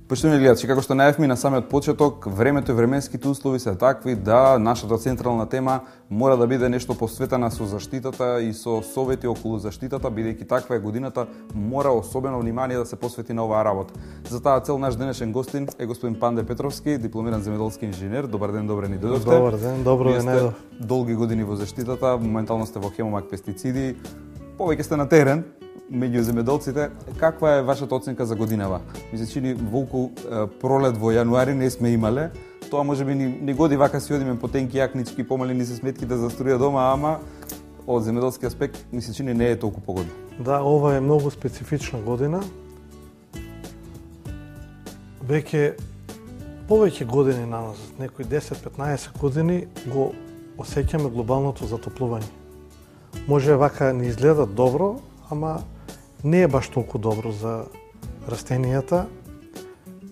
Поштовни гледачи, како што најавме на самиот почеток, времето и временските услови се такви да нашата централна тема мора да биде нешто посветена со заштитата и со совети околу заштитата, бидејќи таква е годината, мора особено внимание да се посвети на оваа работа. За таа цел наш денешен гостин е господин Панде Петровски, дипломиран земјоделски инженер. Добар ден, добре ни дојдовте. Добар ден, добро ви најдов. Долги години во заштитата, моментално сте во Хемомак пестициди, повеќе сте на терен меѓу земјоделците. Каква е вашата оценка за годинава? Ми се чини волку пролет во јануари не сме имале. Тоа можеби ни годи вака си одиме по тенки јакнички, помали ни се сметките за струја дома, ама од земјоделски аспект ми се чини не е толку погодно. Да, ова е многу специфична година. Веќе повеќе години на нас, некои 10-15 години го осеќаме глобалното затоплување. Може вака не изгледа добро, ама не е баш толку добро за растенијата,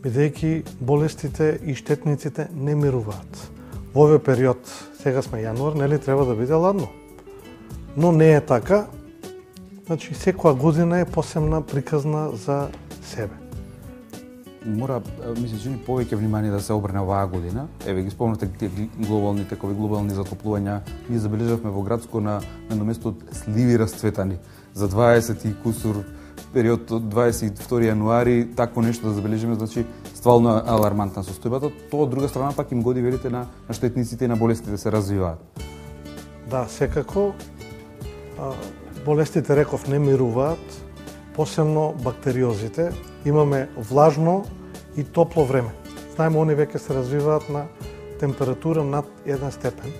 бидејќи болестите и штетниците не мируваат. Во овој период, сега сме јануар, нели треба да биде ладно. Но не е така. Значи, секоја година е посебна приказна за себе. Мора, ми се чини повеќе внимание да се обрне оваа година. Еве ги спомнате тие глобални затоплувања. Ние забележавме во Градско на место сливи расцветани. За 20 и кусур период од 22 јануари такво нешто да забележиме, значи ствално алармантна состојбата. Тоа од друга страна пак им годи верите на штетниците и на болестите да се развиваат. Да, секако болестите реков не мируваат, посебно бактериозите. Имаме влажно и топло време. Знаеме, они веќе се развиваат на температура над 1 степен.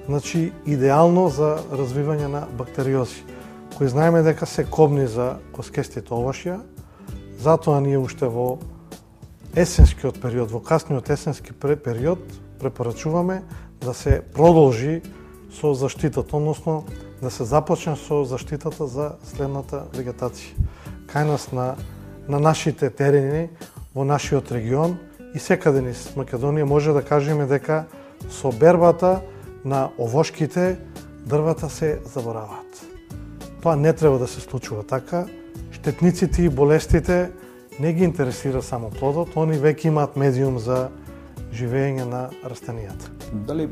Значи, идеално за развивање на бактериози, кои знаеме дека се кобни за коскестите овошја. Затоа ние уште во есенскиот период, во касниот есенски период, препорачуваме да се продолжи со заштитата, односно да се започне со заштитата за следната вегетација. Кај нас на нашите терени, во нашиот регион и секаде низ Македонија може да кажеме дека со бербата на овошките дрвата се забораваат. Тоа не треба да се случува така. Штетниците и болестите не ги интересира само плодот, они веќе имаат медиум за живење на растенијата. Дали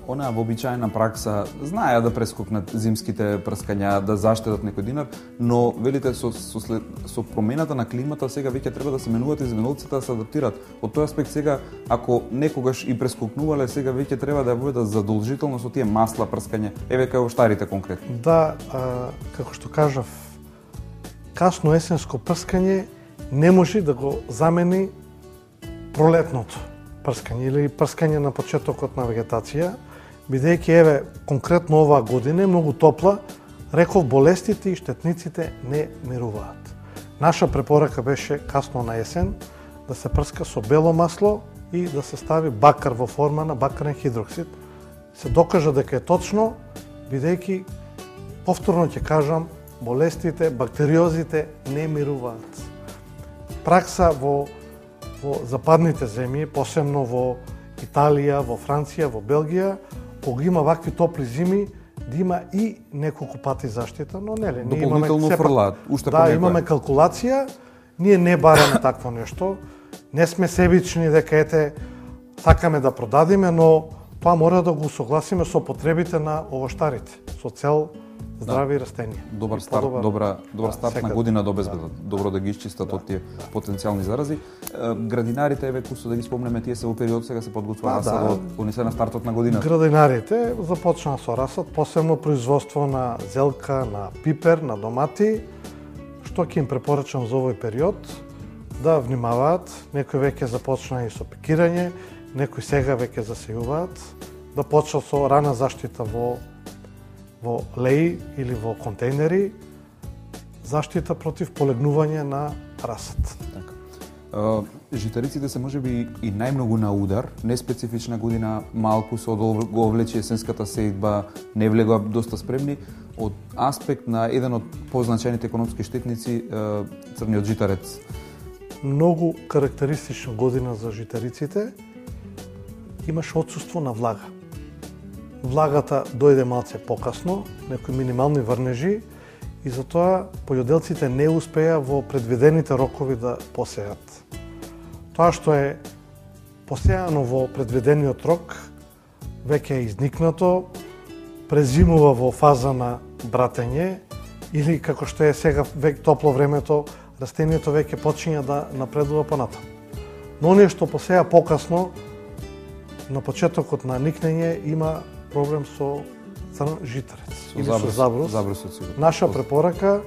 онаа вообичаена пракса знаеа да прескокнат зимските прскања, да заштедат некој динар, но велите со промената на климата сега веќе треба да се менуваат и земјоделците да се адаптираат. Од тој аспект сега, ако некогаш и прескокнувале, сега веќе треба да воведат задолжително со тие масла прскање, еве кај овштарите конкретно. Да, како што кажав, касно есенско прскање не може да го замени пролетното прскање или прскање на почетокот на вегетација, бидејќи еве конкретно оваа година е многу топла, реков болестите и штетниците не мируваат. Наша препорака беше касно на есен да се прска со бело масло и да се стави бакар во форма на бакарен хидроксид. Се докажа дека е точно, бидејќи повторно ќе кажам, болестите, бактериозите не мируваат. Пракса во западните земји, посебно во Италија, во Франција, во Белгија, кога има вакви топли зими, да има и неколку пати заштита, но нели, ние имаме фрлаат, имаме калкулација, ние не бараме такво нешто, не сме себични дека ете сакаме да продадиме, но тоа мора да го согласиме со потребите на овоштарите, со цел здрави растенија. Добар старт, добар старт на година да обезбедат, добро да ги исчистат од тие потенцијални зарази. Градинарите, еве кусо да ги спомнеме, тие се во период сега се подготвуваат да понесе на стартот на годината. Градинарите започнаа со расад, посебно производство на зелка, на пипер, на домати, што ќе им препорачам за овој период да внимаваат. Некои веќе започнаа и со пикирање, некои сега веќе засејуваат, да почнат со рана заштита во леи или во контейнери, заштита против полегнување на расад. Така. Житариците се можеби и најмногу на удар, неспецифична година, малку се го овлече есенската сејдба, не влегоа доста спремни. Од аспект на еден од позначајните економски штетници, црниот житарец. Многу карактеристична година за житариците, имаше отсуство на влага. Влагата дојде малце покасно, некои минимални врнежи и затоа појоделците не успеа во предвидените рокови да посеат. Тоа што е посејано во предвидениот рок, веќе е изникнато, презимува во фаза на братење, или како што е сега веќе топло времето, растението веќе почиња да напредува понатаму. Но оние што посеја покасно, на почетокот на никнење има проблем со црн житарец или со забрус. Наша препорака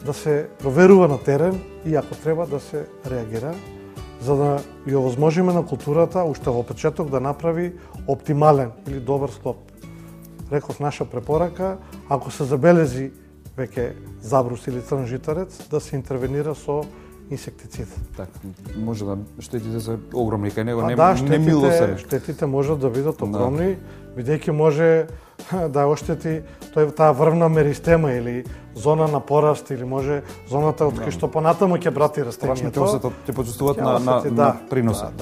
да се проверува на терен и ако треба да се реагира, за да ја овозможиме на културата уште во почеток да направи оптимален или добар склоп. Реков, наша препорака, ако се забелези веќе забрус или црн житарец, да се интервенира со инсектицид. Так, може да штетите се огромни кај него, не мило се. Штетите можат да бидат огромни, бидејќи може да оштети таа врвна меристема или зона на пораст, или може зоната од кај што понатаму ќе брати растението. Страшно ќе почувствуваат на приносот.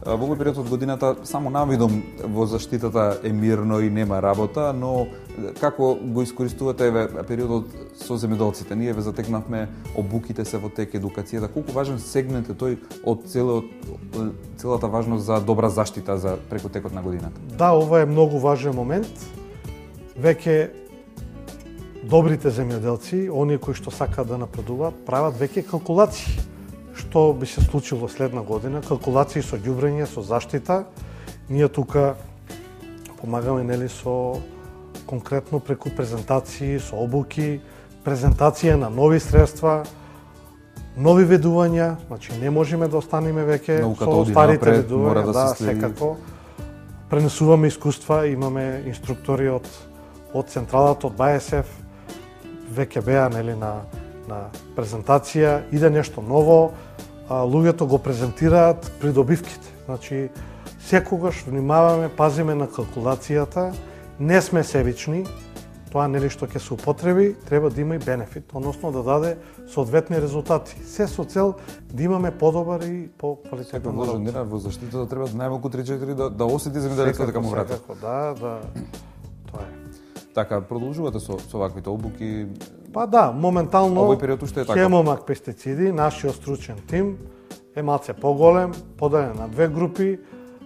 Во овој период од годината само навидом во заштитата е мирно и нема работа, но како го искористувате периодот со земјоделците? Ние ве затекнавме обуките се во тек, едукацијата. Колку важен сегмент е тој од целата важност за добра заштита за преку текот на годината? Да, ова е многу важен момент. Веќе добрите земјоделци, оние кои што сакаат да напредуваат, прават веќе калкулации. Што би се случило следна година, калкулации со ѓубрење, со заштита. Ние тука помагаме со конкретно преку презентации, со обуки, презентација на нови средства, нови ведувања, значи не можеме да останеме веќе со старите ведувања, да, секако. Пренесуваме искуства, имаме инструктори од централата, од БАЕСЕФ, веќе беа на презентација, иде нешто ново, луѓето го презентираат придобивките. Значи, секогаш внимаваме, пазиме на калкулацијата, не сме себични, тоа нели што ќе се употреби, треба да има и бенефит, односно да даде соодветни резултати. Се со цел да имаме подобар и по-квалитетен продукт. Секој во заштитата треба најмалку 3-4 да осети земјоделецот дека му врати. Да, тоа е. Така, продолжувате со ваквите обуки? Па да, моментално овој период уште е така. Хемомак пестициди, нашиот стручен тим е малце поголем, поделен на две групи,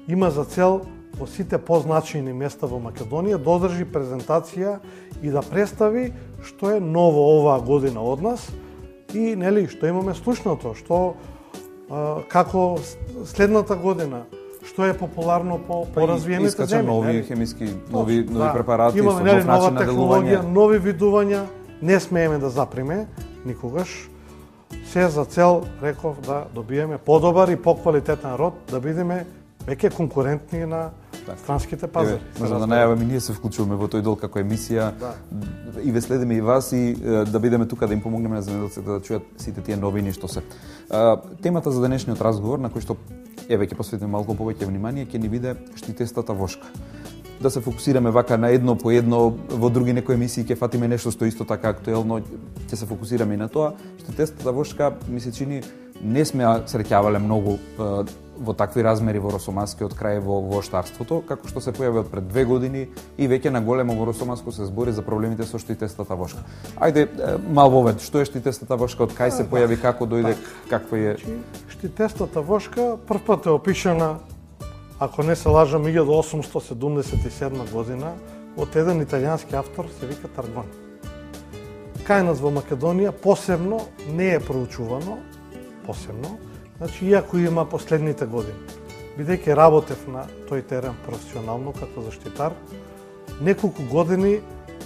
има за цел во сите позначајни места во Македонија да одржи презентација и да представи што е ново оваа година од нас и нели што имаме слушното, што како следната година, што е популарно по развиените земји. Нови хемиски, нови препарати, со нов начин на делување, нови видувања, не смееме да заприме никогаш. Се за цел, реков, да добиеме подобар и поквалитетен род, да бидеме веќе конкурентни на странските пазари. Може да најаваме, ние се вклучуваме во тој дел како емисија и ве следиме и вас и да бидеме тука да им помогнеме на земјоделците да чујат сите тие новини што се. Темата за денешниот разговор, на кој што ќе посветиме малку повеќе внимание, ќе ни биде штитестата вошка. Да се фокусираме вака на едно по едно, во други некои емисии ќе фатиме нешто што исто така актуелно, ќе се фокусираме и на тоа. Штитестата вошка ми се чини не сме среќавале многу во такви размери во Росоманскиот крај во воштарството, како што се појави од пред 2 години и веќе на големо во Росоманско се збори за проблемите со штитестата вошка. Ајде мал вовед, што е штитестата вошка, од кај се појави, како дојде, каква е? Штитестата вошка првпат е опишана, ако не се лажам, 1877 година од еден италијански автор се вика Таргони. Кај нас во Македонија посебно не е проучувано, значи, иако има последните години. Бидејќи работев на тој терен професионално како заштитар, неколку години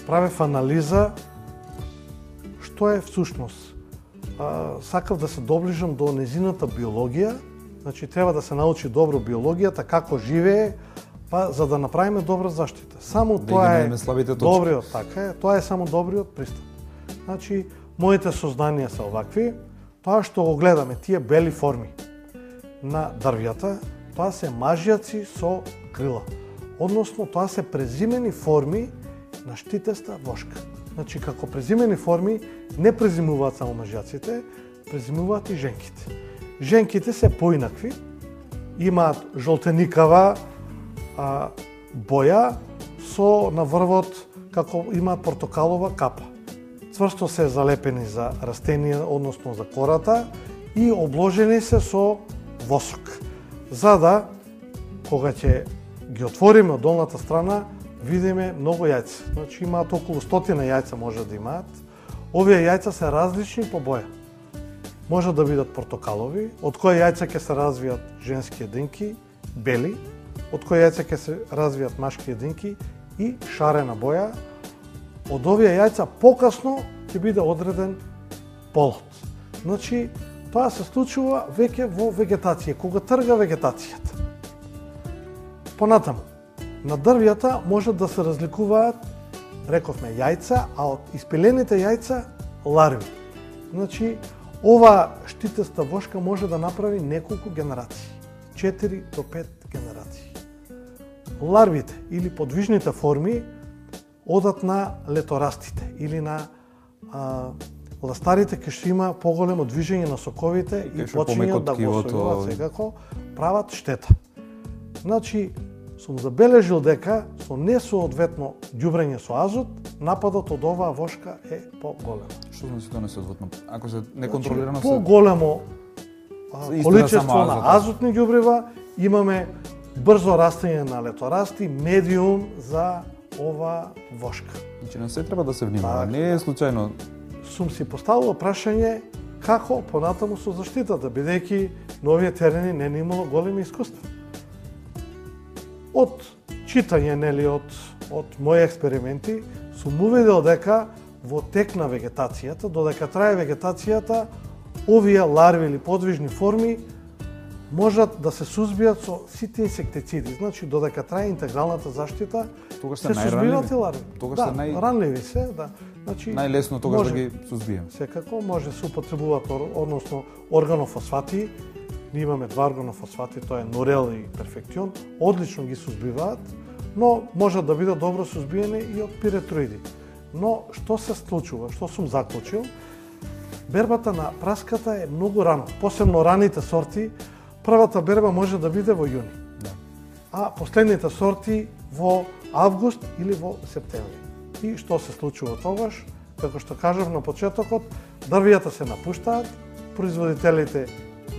правев анализа што е всушност. Сакав да се доближам до незината биологија, значи треба да се научи добро биологијата, како живее, за да направиме добра заштита. Само тоа е добриот, така е, тоа е само добриот пристап. Значи, моите сознанија се овакви. Тоа што го гледаме, тие бели форми на дрвјата, тоа се мажјаци со крила. Односно, тоа се презимени форми на штитеста вошка. Значи, како презимени форми не презимуваат само мажјаците, презимуваат и женките. Женките се поинакви, имаат жолтеникава боја со на врвот како имаат портокалова капа. Цврсто се залепени за растенија, односно за кората, и обложени се со восок. За да, кога ќе ги отвориме од долната страна, видиме многу јајца. Значи имаат околу 100 јајца може да имаат. Овие јајца се различни по боја. Може да бидат портокалови, од кои јајца ќе се развијат женски единки, бели, од кои јајца ќе се развијат машки единки и шарена боја. Од овие јајца покасно ќе биде одреден полот. Значи, тоа се случува веќе во вегетација, кога трга вегетацијата. Понатаму, на дрвјата може да се разликуваат, рековме, јајца, а од испилените јајца ларви. Значи, ова штитеста вошка може да направи неколку генерации, 4 до 5 генерации. Ларвите или подвижните форми одат на леторастите или на ластарите кај што има поголемо движење на соковите и почињаат да го освојуваат секако, прават штета. Значи, сум забележил дека со несоодветно ѓубрење со азот, нападот од оваа вошка е поголем. Што значи тоа несоодветно? Ако се неконтролирано се поголемо количество на азотни ѓубрива, имаме брзо растење на леторасти, медиум за ова вошка. Значи не се треба да се внимава, не е случајно. Сум си поставил прашање како понатаму со заштитата, бидејќи на овие терени не имало големи искуства. Од читање, нели, од мои експерименти, сум увидел дека во тек на вегетацијата, додека трае вегетацијата, овие ларви или подвижни форми можат да се сузбијат со сите инсектициди. Значи, додека трае интегралната заштита, се сузбиват и ларви. Тогаш да, се ранливи се, да. Значи, најлесно тогаш да ги сузбиеме. Секако може се употребуваат, односно органофосфати. Ние имаме два органофосфати, тоа е норел и перфектион, одлично ги сузбиваат, но може да бидат добро сузбиени и од пиретроиди. Но што се случува, што сум заклучил, бербата на праската е многу рано, посебно раните сорти. Првата берба може да биде во јуни, а последните сорти во август или во септември. И што се случува тогаш? Како што кажав на почетокот, дрвјата се напуштаат, производителите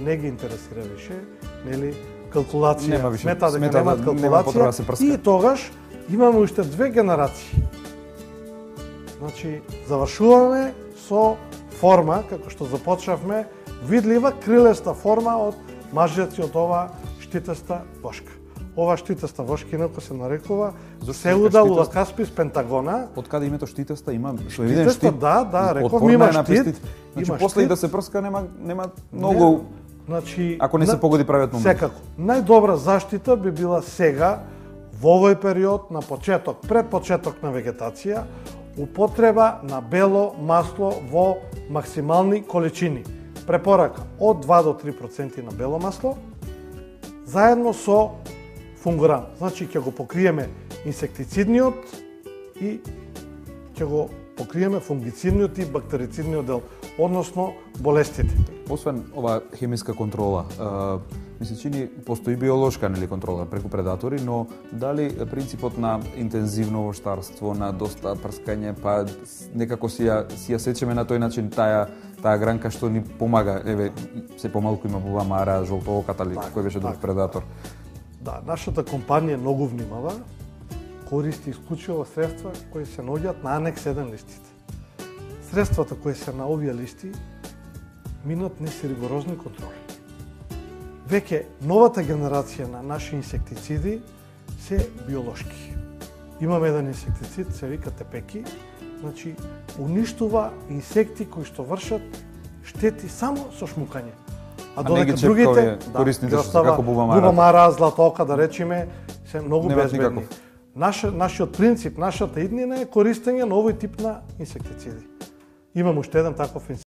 не ги интересира више, нели, калкулација, смета дека немаат калкулација, и тогаш имаме уште 2 генерации. Значи, завршуваме со форма, како што започнавме, видлива крилеста форма од мажјаци од ова штитеста вошка. Ова штитеста вошка инаку се нарекува Сеуда улакаспис пентагона. Од каде името штитеста има? Што евиден штит? Да, рековме има штит. Значи после и да се прска нема многу. Значи, ако не се погоди правиот момент. Секако. Најдобра заштита би била сега, во овој период, на почеток, пред почеток на вегетација, употреба на бело масло во максимални количини. Препорака од 2 до 3% на бело масло, заедно со фунгуран. Значи, ќе го покриеме инсектицидниот и ќе го покриеме фунгицидниот и бактерицидниот дел, односно болестите. Освен ова хемиска контрола, ми се чини постои биолошка, нели, контрола преку предатори, но дали принципот на интензивно воштарство, на доста прскање, па некако си ја сечеме на тој начин таа гранка што ни помага, еве, се помалку има бубамара, жолтооката, кој беше друг предатор. Да, нашата компанија многу внимава, користи исклучиво средства кои се наоѓаат на анекс 1 листите. Средствата кои се на овие листи минат низ ригорозни контроли. Веќе новата генерација на наши инсектициди се биолошки. Имаме еден инсектицид, се вика тепеки, значи уништува инсекти кои што вршат штети само со шмукање. А додека другите, корисните што се како бубамара, златоока, да речеме, се многу безбедни. Нашиот принцип, нашата иднина е користење на овој тип на инсектициди. Имам уште еден таков инсектицид.